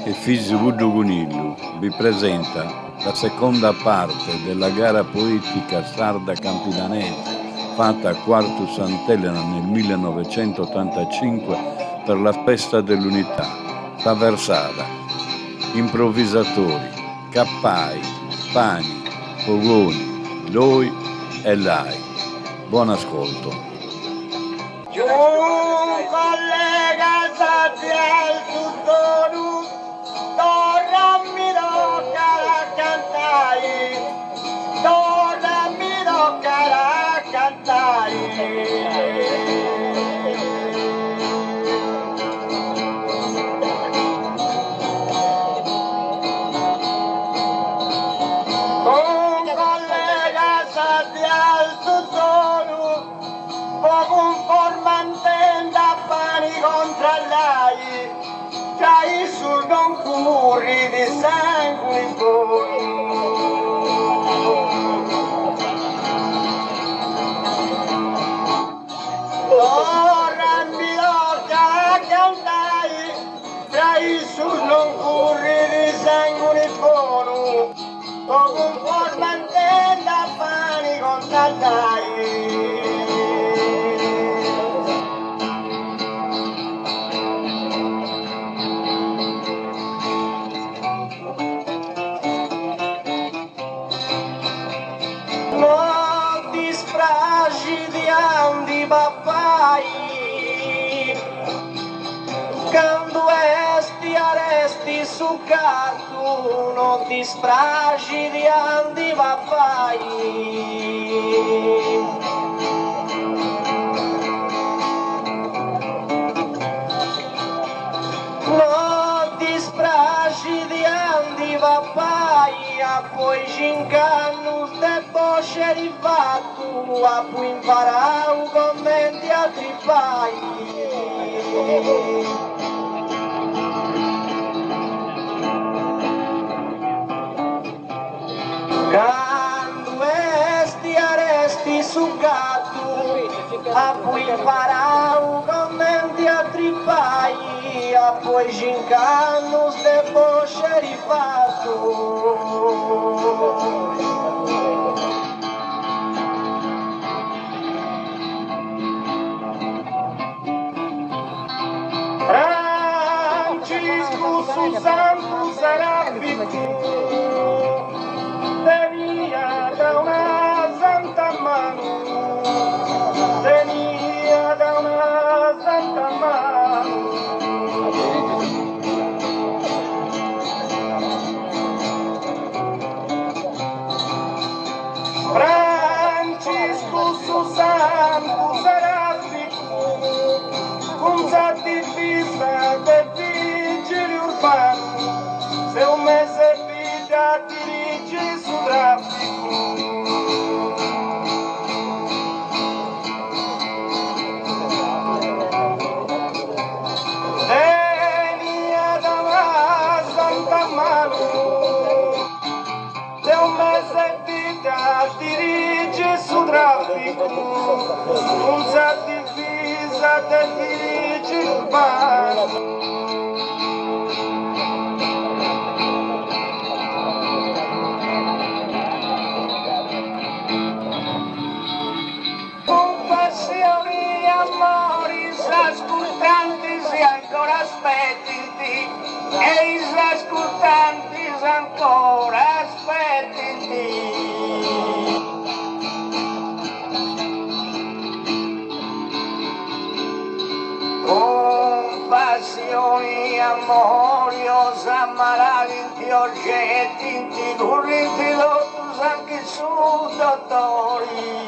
e Fisigudo Gunillu vi presenta la seconda parte della gara poetica sarda campidanese fatta a Quartu Sant'Elena nel 1985 per la Festa dell'Unità, La Versada. Improvvisatori, Cappai, Pani, Fogoni, Loi e Lai. Buon ascolto. Giù collega Saziel tutto nu, tornami tocca la cantai, tornami tocca la cantai. Sul non curri di sangue in voi. Ora mi tocca cantare, tra i sul non curri di sangue in buono, come un formante da pani con tallai. Papai, quando esti aresti su cartu, non ti stragi di andi papai. Non ti stragi di andi papai, a poi cincanno te bosce rifatto, a poi imparare commenti a tripai. Quando esti aresti su gatto, a poi imparare commenti a tripai, a poi cincanno te bosce rifatto. Santo Serafico venia da una santa mano, venia da una santa mano. Francisco su Santo Serafico con sa divisa del se un mese vita dirige su traffico. Venia da una santa mano, se un mese vita dirige su traffico, un sa divisa del dirige urbano. Ancora aspettiti, e i ascoltanti ancora aspettiti. Compassioni, amori, osa malati, oggetti, curriti, lotus anche su dottori.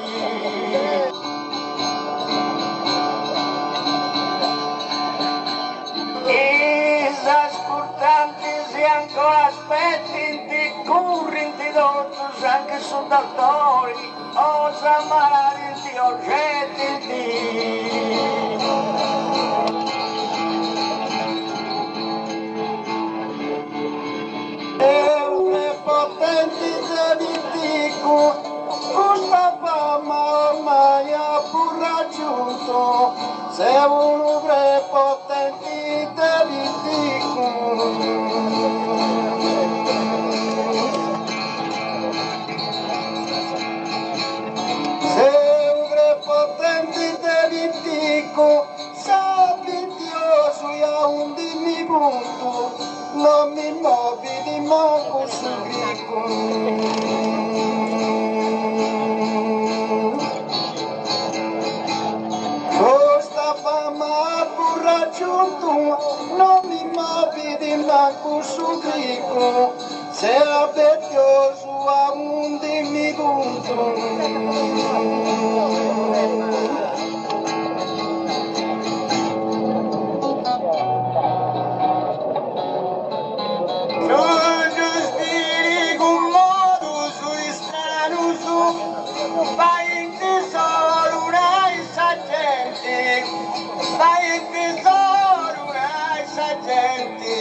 Ancora aspetti, currenti dotus anche su dottori, osa malati, oggetti. Potenti dell'indico, un papà ma ormai ha pur raggiunto, se uno prepotenti dell'indico. raggiunto, non mi muovi di manco sul grico. Questa fama pur raggiunto, non mi muovi di manco sul grico, se abbettioso a un dimmi vai in tesoro un'ai saggenti, vai in tesoro un'ai saggenti.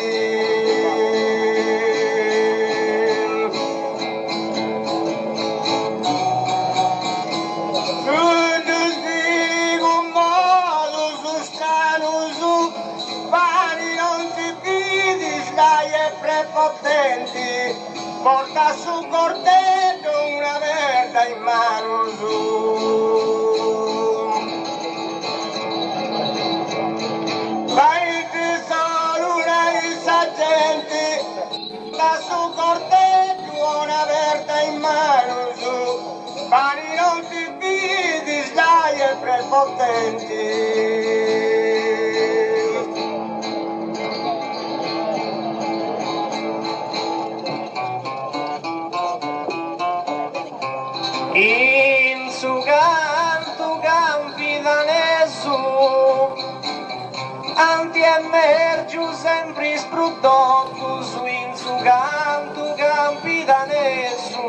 Tu spieghi un modo su strano su, pari non ti fidi, stai e prepotenti, porta su cortello una merda in mano su. Vai tesoro una saggenti, porta su cortello una merda in mano su. Pari non ti fidi, stai e prepotenti. In su canto campi danesu, anti emergiu sempre sprudotto su in su canto campi danesu.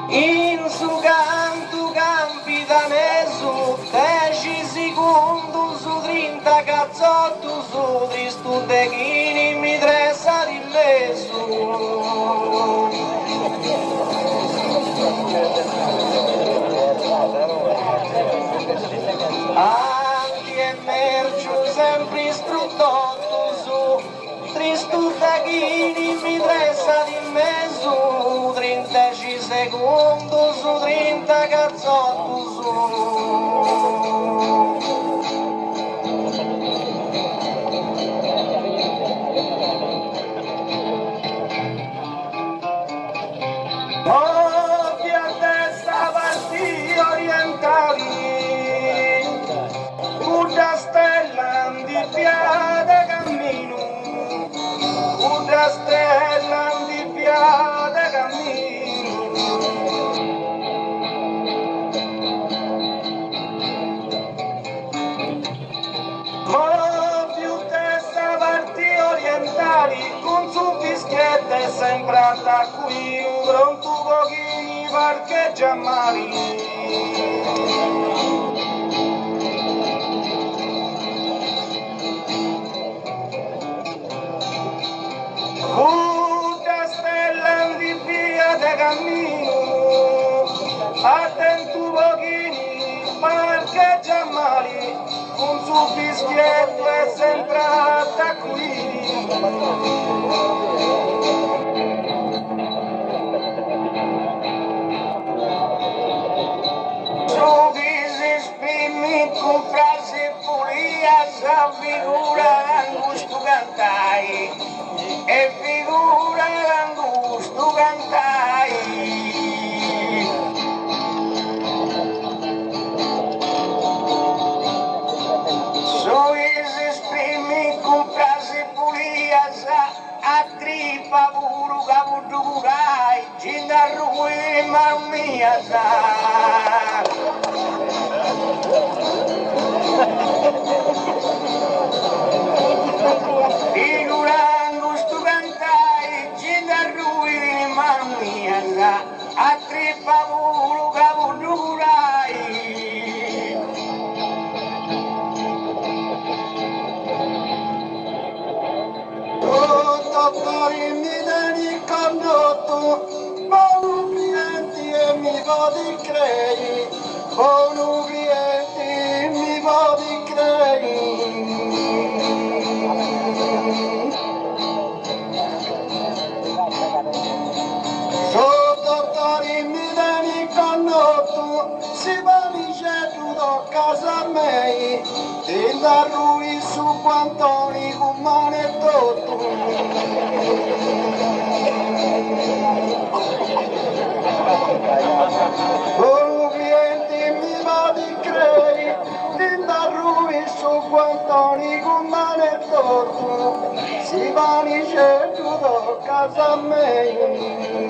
In su canto campi danesu, 10 secondi su 30 cazzotto su tristu teghini mi tressa di lesu. Anti emergiu sempre sprudotto su tristu teghini mi tressa di mezzo, 30 secondi su 30 cazzotto su. Occhi a testa parti orientali, una stella di piade cammino, una stella di piade cammino. Più testa parti orientali, con su fischiette sembrata qui, pronto pochini parcheggia mali. Una stella di via de cammino, attento pochini parcheggia mali, con su fischietto è sembrata qui. Su chi si spimmi con frasi pulia, sa figura l'angusto cantai, e figura l'angusto cantai. A tripa buru gabudurai, jinda rui mamiasa. Figurangus tu cantai, jinda rui mamiasa. A tripa buru gabudurai. Dottori mi dani condotto, buon clienti e mi vodi crei, buon clienti mi vodi crei. So dottori mi dani condotto, si va mi ceduto casa mei, e da lui su quantoni cumane tutto. Oh, clienti mi va di crei, e da lui su quantoni cumane tutto, si va di certo casa mei.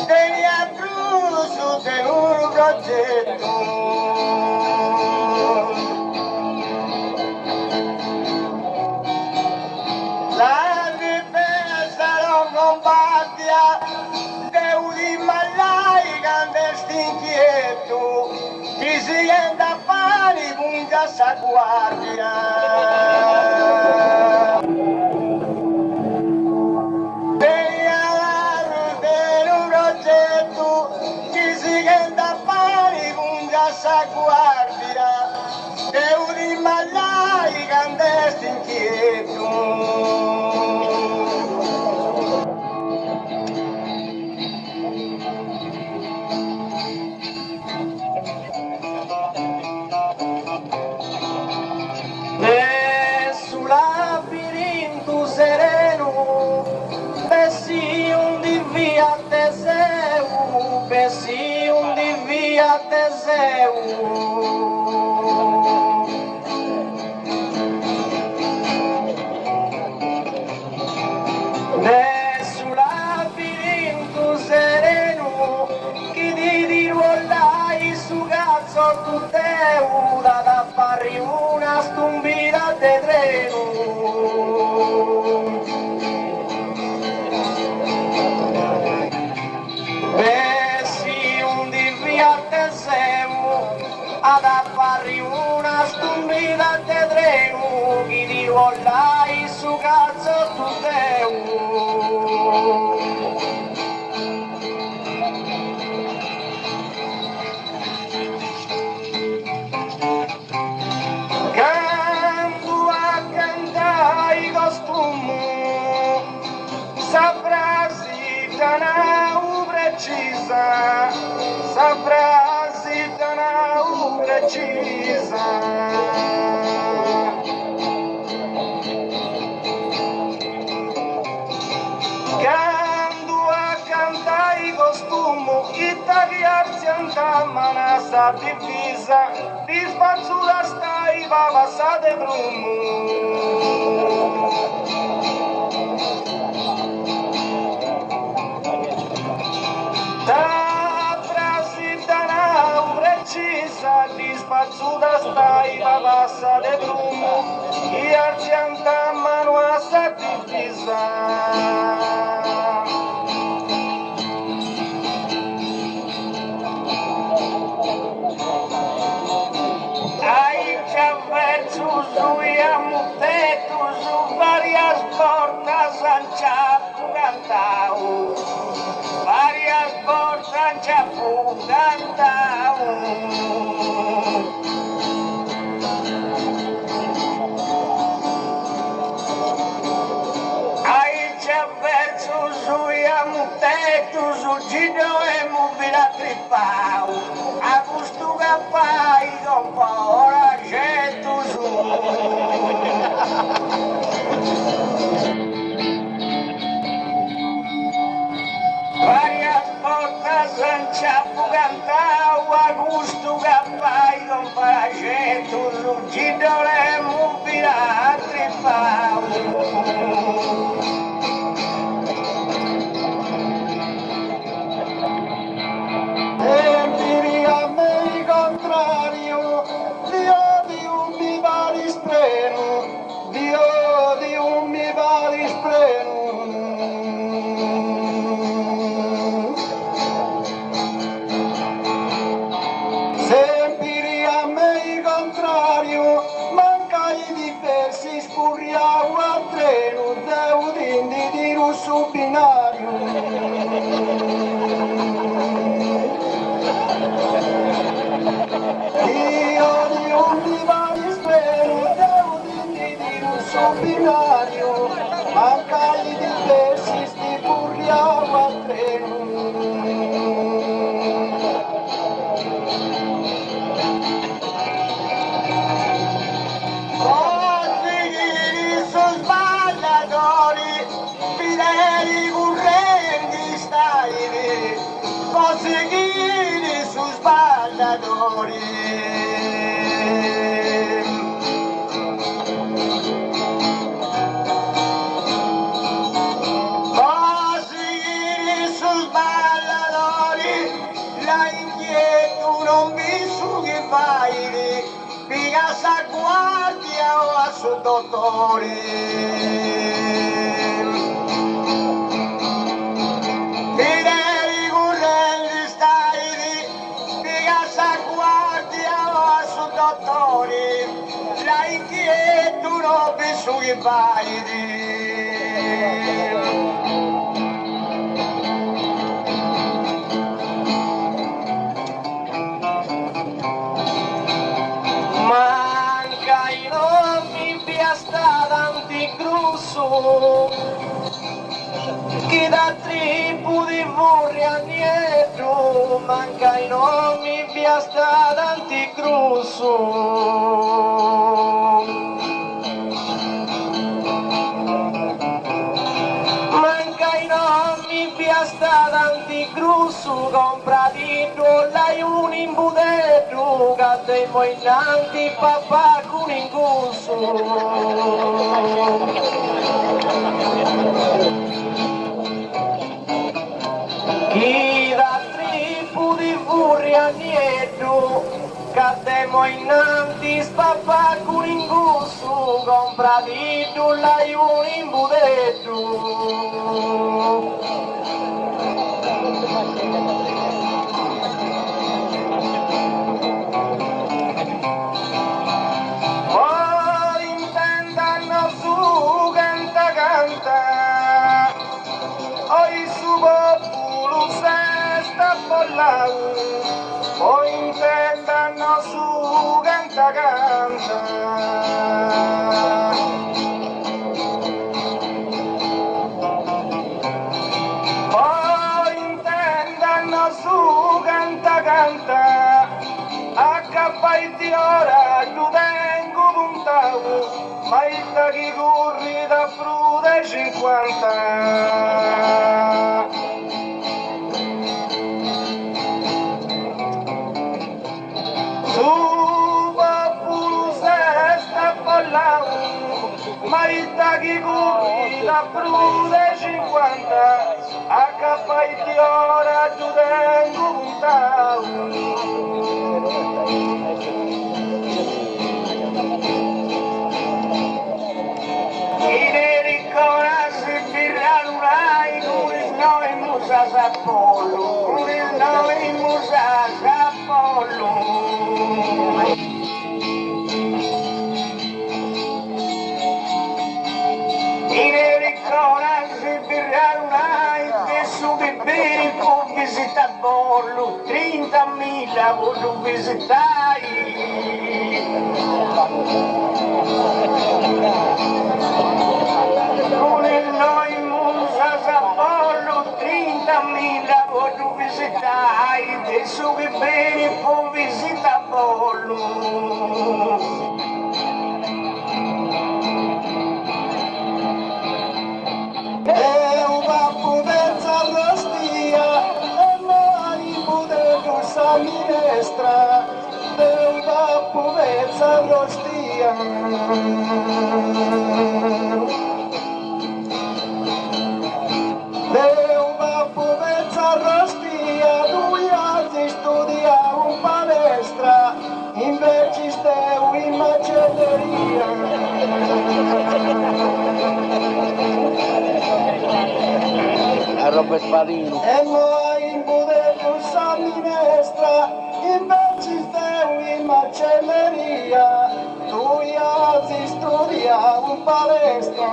Tenia Bruso de un progetto. La difesa non combattia, deudi malai candesti inquieto, chi si entra a fare punta sa guardia. Sa guardia, deudi malai candesti inquieto. Sul labirinto sereno, pensi un di via Teseu, pensi un di via Teseu. Sul labirinto sereno, chi ti ruolai su cazzo tu teu, da fare una stumbida de treno. Pensi un di via Teseu, ad fare una stumbida de treno, chi ti ruolai su cazzo tu teu. Sa frase tão precisa, sa frase tão precisa. Quando a cantar costumo, italiarsi andamma nessa divisa, disfazzuta stai va passate brumo. Dispazzuta stai va passa de brumo, chi arzianta mano a sa divisa. Ai verso suiamo tetto su varias portas anchapu cantau, varias portas anchapu cantau. Tetto sul giro e mubila tripau, a gusto capai con paura getto su. Varias portas anchapu cantau, a gusto capai con paura getto sul giro e mubila tripau. stai, piga sa guardia o a su dottori. Fidei currenti stai, piga sa guardia o a su dottori, la inquieto non vi su i vai. Manca i nomi piasta d'anticrusso, chi da tribù di Vorria dietro, manca i nomi piasta d'anticrusso. Manca i nomi piasta d'anticrusso, compradito l'aiun in budetto, che voi innanti papà con ingusso. Chi da tribù di Vorria dietro, cademo innanti papà con ingusso, compradito l'aiun in budetto. O intendano su canta canta, o intendano su canta canta, accappaiti ora tu tengo puntato, ma il da chi corri da prude 50. Ma il taghi corri da prude 50, accappaiti ora giù tengo puntato. I neri corassi birranurai, con il nome musa s'appollo, con il nome musa s'appollo. I neri cronaci birranai, che su bibiri può visitare bollo, 30.000 voglio visitare. Con il noi musa s'abollo, 30.000 voglio visitare, che su bibiri può visitare bollo. Minestra, deuda puveza rostia. Deuda puveza rostia, tu studia un palestra, invece steu in macelleria. A Robert Farino. E noi in budello sa minestra, invece steu in macelleria, tu iazzi studia un palestra.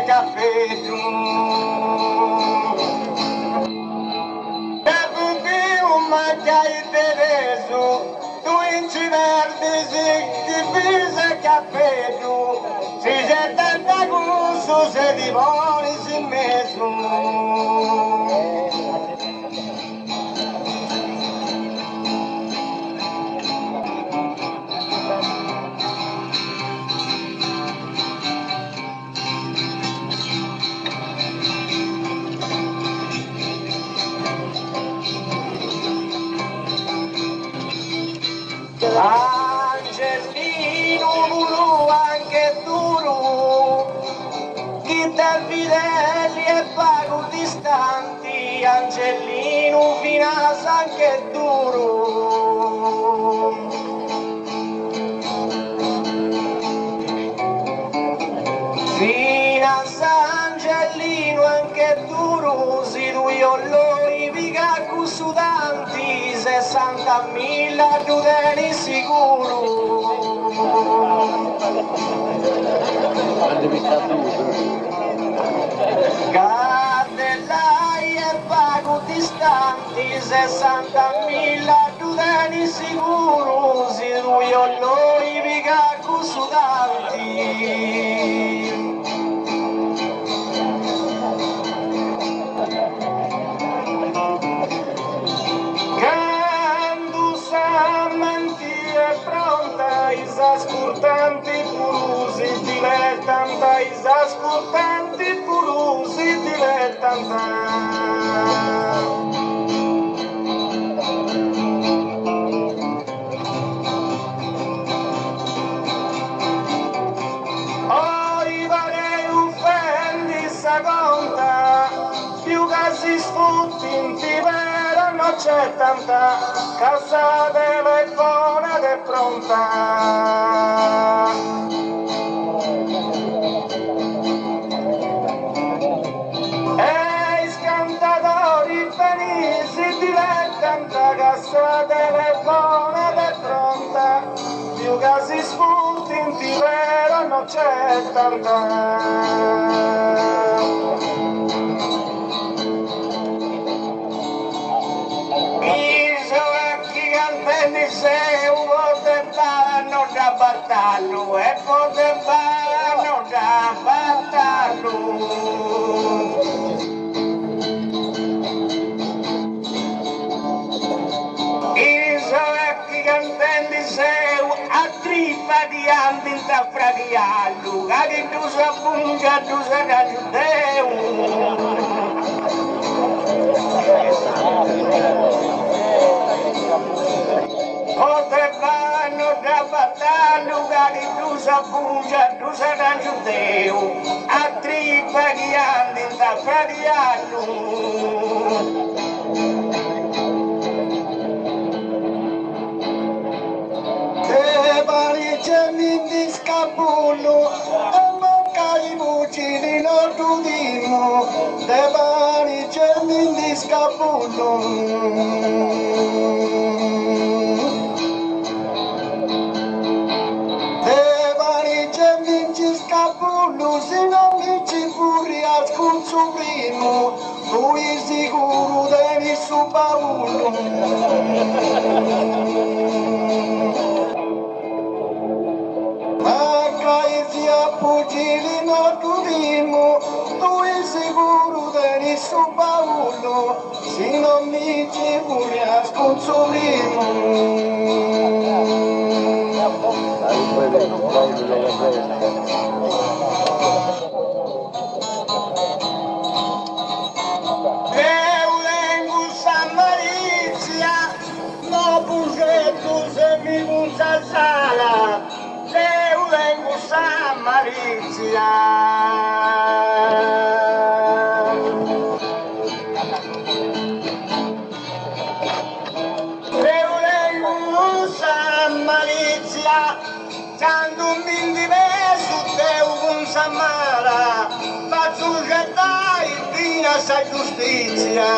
Caffè tu e bubi un mancai tereso tu in civerdi si divise caffè giù, si sente da gusto se ti vuoi si mesmo. Angelino Muru anche duro, chi da fedeli e pago distanti, Angelino Finas anche duro. Finas Angelino anche duro, si lui olori viga sudanti, 60.000 giudeni sicuro. Cardellai e pago distanti, 60.000 giudeni sicuro, si lui olori viga sudanti. Ascoltanti purusi dilettanta, ascoltanti purusi dilettanta. Oi varei offendi sa conta, più che si sfutti in vera non c'è tanta, casa telefonata è pronta. Cassa telefonata è pronta, più casi spunti in vero non c'è tanta. Iso occhi cantelli se un po' te vanno da battallo e poi te vanno da battallo. A trippa di anni da fradiallo, che tu sa punga, tu sa da giudeo. Potevano da battaglia, che tu sa punga, tu sa da giudeo. A trippa di anni da fradiallo. Mindi scapullo e manca i bucini non tudimo, de bani c'è mindi scapullo. De bani c'è mindi scapullo, se non dici puri al scunzo primo, tu sicuro devi su baullo. Pugili no turimo, tu sicuro devi su baullo, se non mi ci pure a sconsolino. Eulengus a Malizia, no bugetto se mi punta sala. Eulengus a Malizia. Eulengus a Malizia, quando mi diverso Deu con Samara, faccio gettare il vino sa giustizia.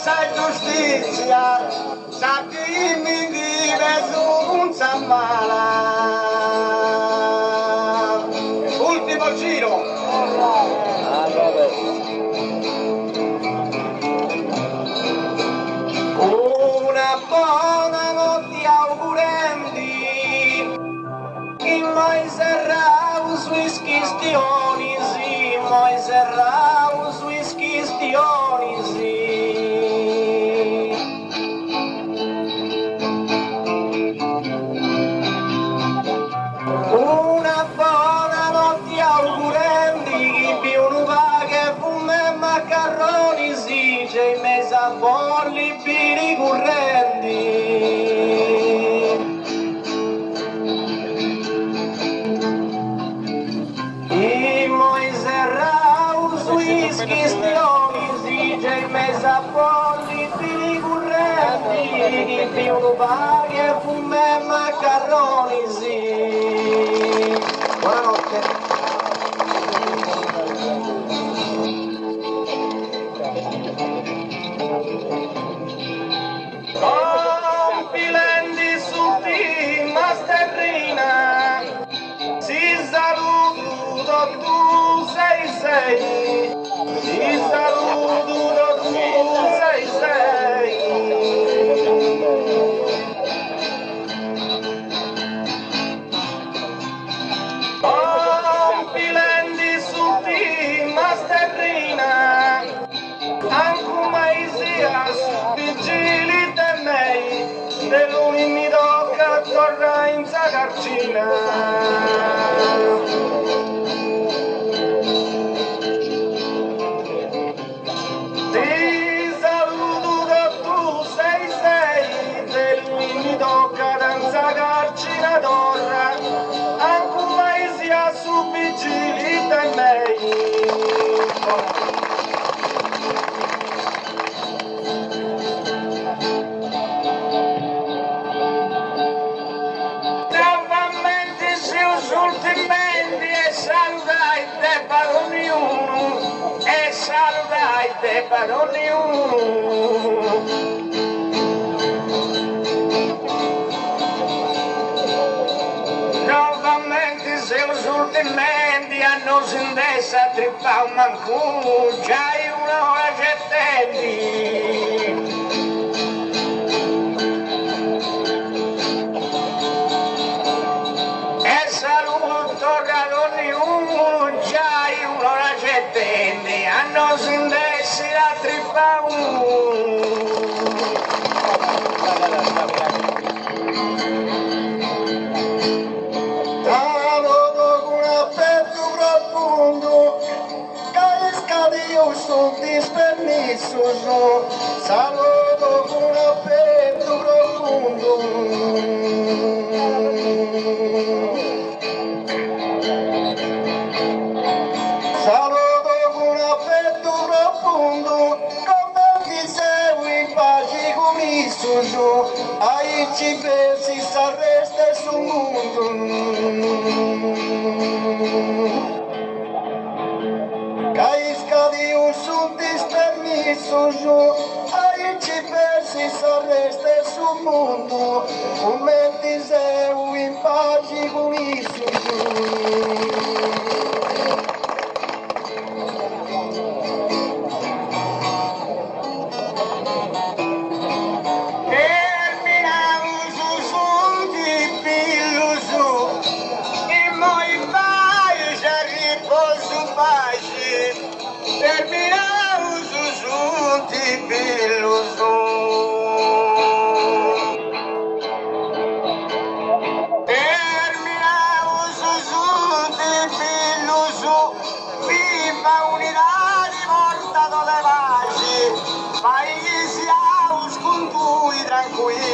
Sa giustizia, sa chi mi vive su un Samara. Ultimo giro. polli biri correnti. I Moiserraus, whisky, stioni, sige, mesa polli biri correnti. Più paghi e fume macarroni, sì. Buonanotte. Compilendi su di Masterrina, si saluto tu sei, si saluto tu sei. Compilendi su di Masterrina, anche mai sia vigili te mei, de lui mi tocca torna in sacarcina. Ti saluto che tu sei, de lui mi tocca danza carcina torna, anche mai sia su vigili te mei. Saludate per ognuno. Novamente se os ultimamente hanno sindessa trippa un mancuno, già una ora gettendi. E saluto ad ognuno, già un'ora gettendi, hanno sindessi la trippa saluto con affetto profondo, caisca Dio sul dispernisso, saluto con affetto profondo. Saluto con affetto profondo, come ti segui in pace con Gesù, ai ci pensi sareste sul mondo. Caisca Dio sul dispernisso, ai ci pensi sareste sul mondo, come ti segui in pace con Gesù. Terminamos juntos pelos viva unidade morta do debate, país e aos com tu e tranquilo.